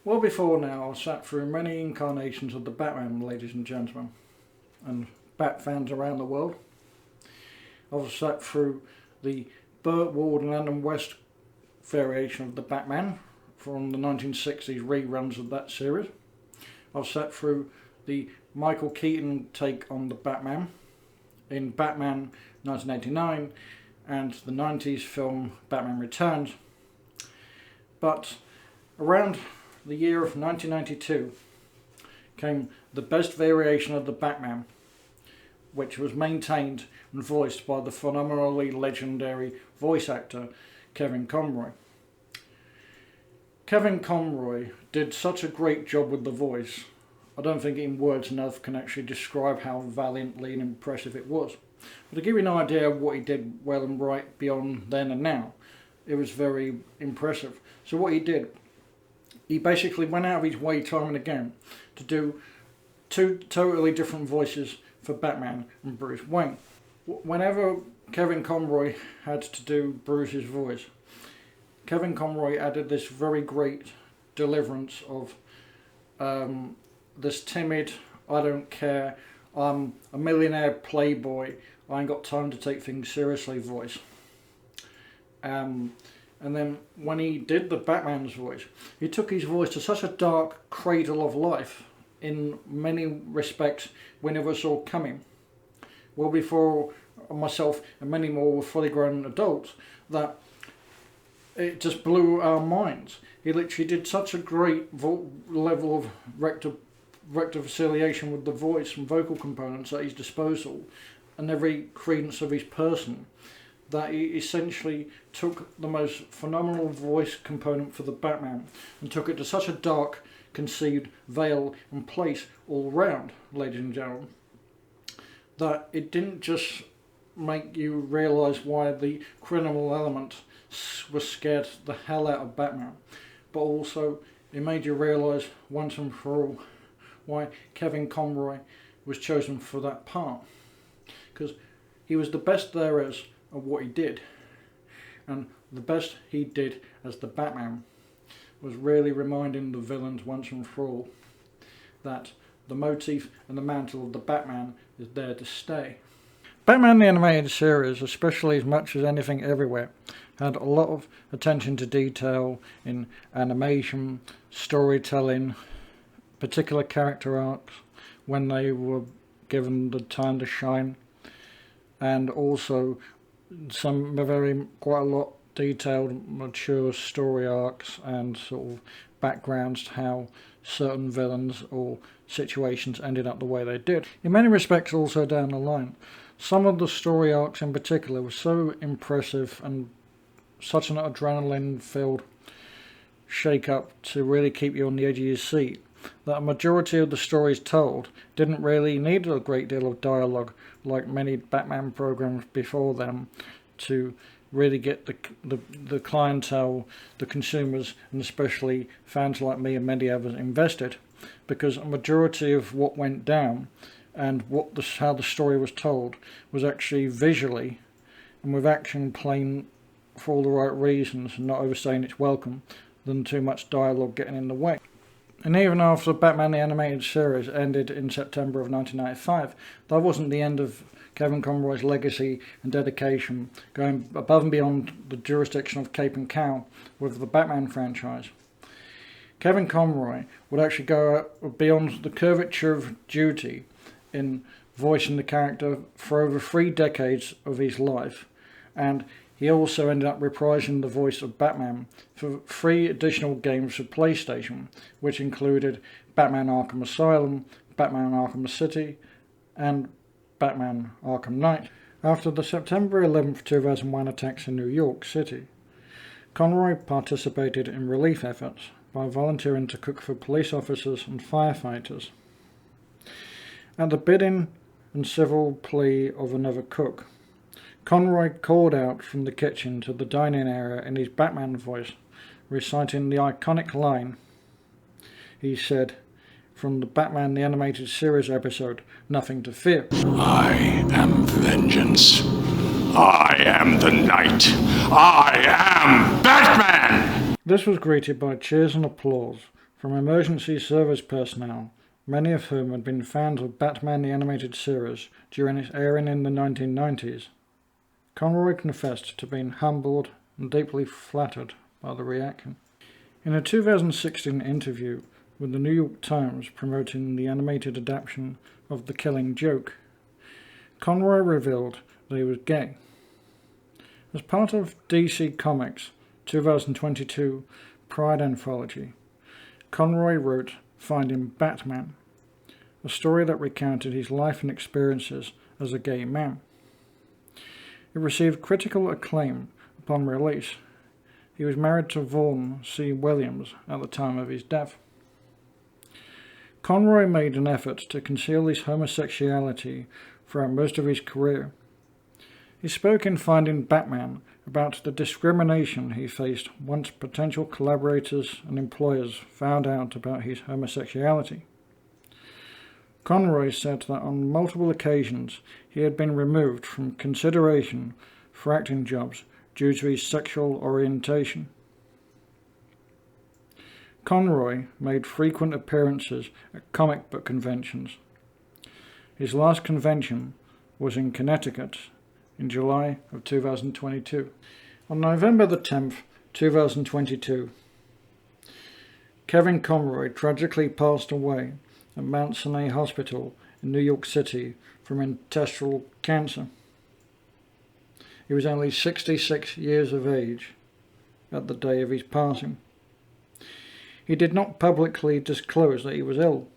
Well, before now, I've sat through many incarnations of the Batman, ladies and gentlemen, and Batfans around the world. I've sat through the Burt Ward and Adam West variation of the Batman from the 1960s reruns of that series. I've sat through the Michael Keaton take on the Batman in Batman 1989 and the 90s film Batman Returns. But around the year of 1992 came the best variation of the Batman, which was maintained and voiced by the phenomenally legendary voice actor Kevin Conroy. Kevin Conroy did such a great job with the voice. I don't think in words enough can actually describe how valiantly and impressive it was. But to give you an idea of what he did well and right beyond then and now, it was very impressive. So what he did, he basically went out of his way time and again to do two totally different voices for Batman and Bruce Wayne. Whenever Kevin Conroy had to do Bruce's voice, Kevin Conroy added this very great deliverance of this timid, I don't care, I'm a millionaire playboy, I ain't got time to take things seriously voice. And then when he did the Batman's voice, he took his voice to such a dark cradle of life in many respects we never saw coming. Well before myself and many more were fully grown adults, that it just blew our minds. He literally did such a great level of rectification with the voice and vocal components at his disposal and every credence of his person, that he essentially took the most phenomenal voice component for the Batman and took it to such a dark, conceived veil and place all round, ladies and gentlemen, that it didn't just make you realise why the criminal element was scared the hell out of Batman, but also it made you realise once and for all why Kevin Conroy was chosen for that part, because he was the best there is of what he did, and the best he did as the Batman was really reminding the villains once and for all that the motif and the mantle of the Batman is there to stay. Batman the Animated Series, especially as much as anything everywhere, had a lot of attention to detail in animation, storytelling, particular character arcs when they were given the time to shine, and also some quite a lot detailed, mature story arcs and sort of backgrounds to how certain villains or situations ended up the way they did. In many respects also down the line, some of the story arcs in particular were so impressive and such an adrenaline-filled shake-up to really keep you on the edge of your seat, that a majority of the stories told didn't really need a great deal of dialogue like many Batman programs before them to really get the clientele, the consumers, and especially fans like me and many others invested, because a majority of what went down and how the story was told was actually visually and with action playing for all the right reasons and not overstaying its welcome than too much dialogue getting in the way. And even after Batman the Animated Series ended in September of 1995, that wasn't the end of Kevin Conroy's legacy and dedication, going above and beyond the jurisdiction of Cape and Cowl with the Batman franchise. Kevin Conroy would actually go beyond the curvature of duty in voicing the character for over 3 decades of his life, and he also ended up reprising the voice of Batman for 3 additional games for PlayStation, which included Batman Arkham Asylum, Batman Arkham City, and Batman Arkham Knight. After the September 11th, 2001 attacks in New York City, Conroy participated in relief efforts by volunteering to cook for police officers and firefighters. At the bidding and civil plea of another cook, Conroy called out from the kitchen to the dining area in his Batman voice, reciting the iconic line. He said, from the Batman the Animated Series episode, Nothing to Fear. I am vengeance. I am the Knight. I am Batman! This was greeted by cheers and applause from emergency service personnel, many of whom had been fans of Batman the Animated Series during its airing in the 1990s. Conroy confessed to being humbled and deeply flattered by the reaction. In a 2016 interview with the New York Times promoting the animated adaptation of The Killing Joke, Conroy revealed that he was gay. As part of DC Comics' 2022 Pride Anthology, Conroy wrote Finding Batman, a story that recounted his life and experiences as a gay man. It received critical acclaim upon release. He was married to Vaughan C. Williams at the time of his death. Conroy made an effort to conceal his homosexuality throughout most of his career. He spoke in Finding Batman about the discrimination he faced once potential collaborators and employers found out about his homosexuality. Conroy said that on multiple occasions he had been removed from consideration for acting jobs due to his sexual orientation. Conroy made frequent appearances at comic book conventions. His last convention was in Connecticut in July of 2022. On November the 10th, 2022, Kevin Conroy tragically passed away at Mount Sinai Hospital in New York City from intestinal cancer. He was only 66 years of age at the day of his passing. He did not publicly disclose that he was ill.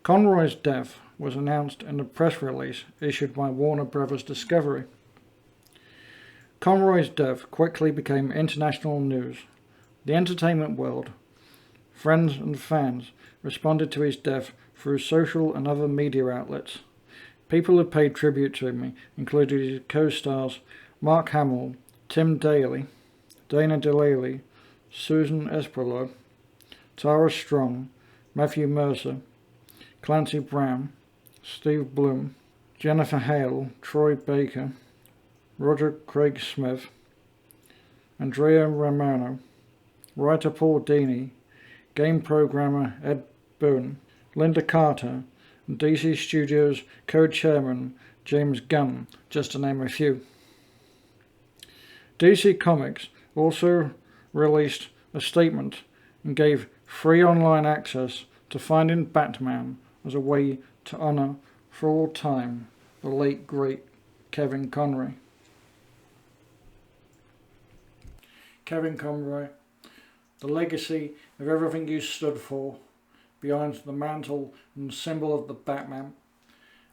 Conroy's death was announced in a press release issued by Warner Bros. Discovery. Conroy's death quickly became international news. The entertainment world, friends and fans responded to his death through social and other media outlets. People who paid tribute to him included his co-stars Mark Hamill, Tim Daly, Dana DeLilly, Susan Esparlot, Tara Strong, Matthew Mercer, Clancy Brown, Steve Bloom, Jennifer Hale, Troy Baker, Roger Craig Smith, Andrea Romano, writer Paul Dini, game programmer Ed Boon, Linda Carter, and DC Studios co-chairman James Gunn, just to name a few. DC Comics also released a statement and gave free online access to Finding Batman as a way to honour for all time the late great Kevin Conroy. Kevin Conroy, the legacy of everything you stood for, behind the mantle and symbol of the Batman,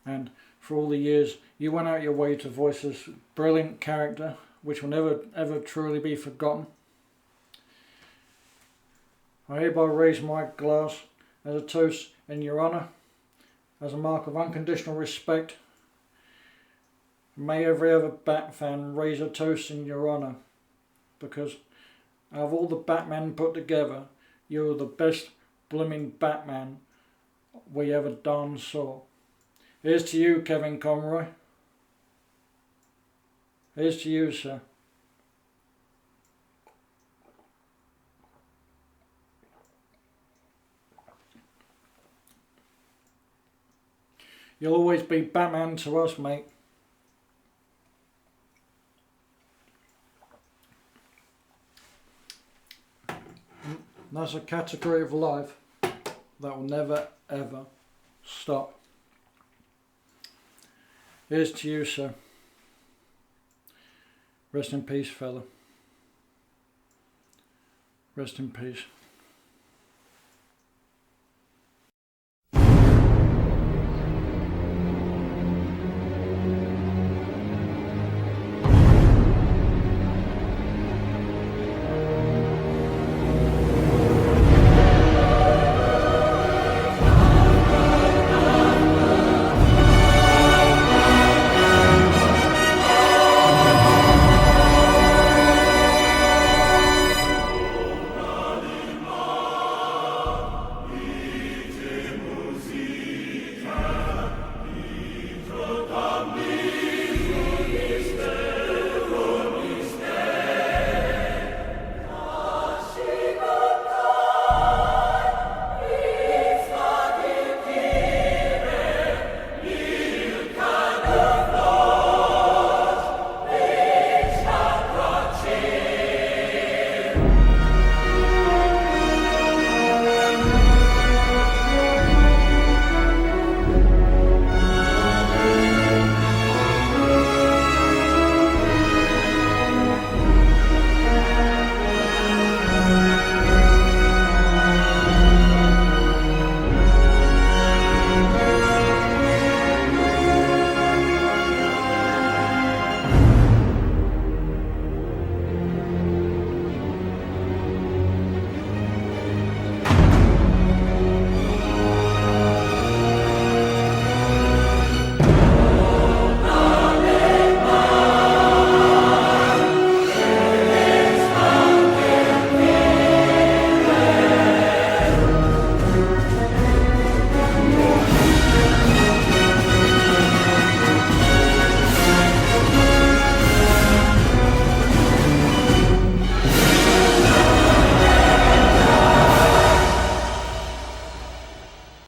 and for all the years you went out your way to voice this brilliant character which will never ever truly be forgotten. I hereby raise my glass as a toast in your honour, as a mark of unconditional respect. May every other Bat fan raise a toast in your honour, because out of all the Batmen put together, you're the best blooming Batman we ever darn saw. Here's to you, Kevin Conroy. Here's to you, sir. You'll always be Batman to us, mate. That's a category of life that will never ever stop. Here's to you, sir. Rest in peace, fella. Rest in peace.